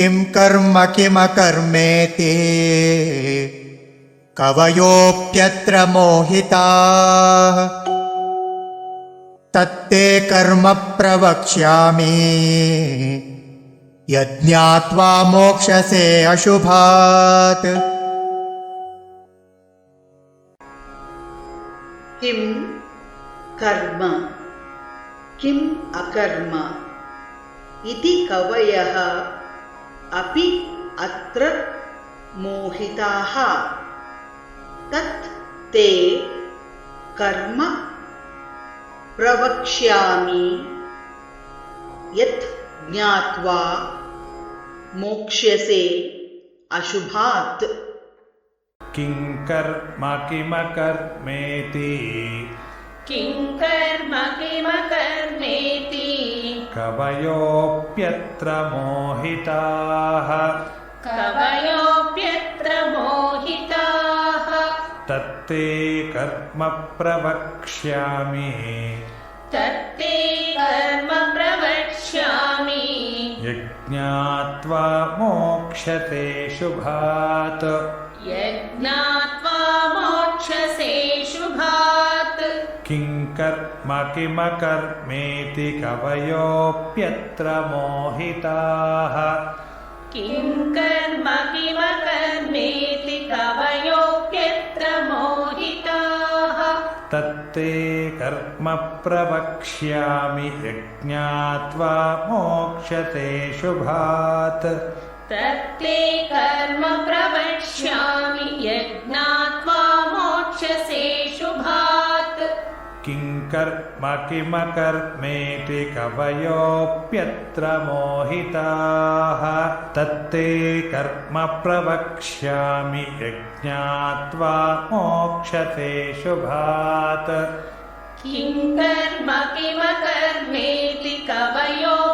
किं कर्म किमकर्मेति कवयोऽप्यत्र मोहिताः तत्ते कर्म प्रवक्ष्यामि यज्ञात्वा मोक्षसे अशुभात्। किं कर्म किम् अकर्म इति कवयः अपि अत्र मोहिताः तत् ते कर्म प्रवक्ष्यामि यत् ज्ञात्वा मोक्ष्यसे अशुभात्। किं कर्म किमकर्मेति किं कर्म किमकर्मेति कवयोऽप्यत्र मोहिताः कवयोऽप्यत्र मोहिताः तत्ते कर्म प्रवक्ष्यामि तत्ते कर्म प्रवक्ष्यामि यज्ञात्वा मोक्षते शुभात् यज्ञात्वा मोक्षसे शुभात्। किं कर्म किमकर्मेति कवयोऽप्यत्र मोहिताः किं कर्म किमकर्मेति कवयोऽप्यत्र मोहिताः तत्ते कर्म प्रवक्ष्यामि यज्ञात्वा मोक्षते शुभात् तत्ते कर्म प्रवक्ष्यामि यज्ञात्वा मोक्षसे शुभात्। किं कर्म किमकर्मेति कवयोऽप्यत्र मोहिताः तत्ते कर्म प्रवक्ष्यामि यज्ञात्वा मोक्षते शुभात्। किं कर्म किमकर्मेति कवयोऽप्यत्र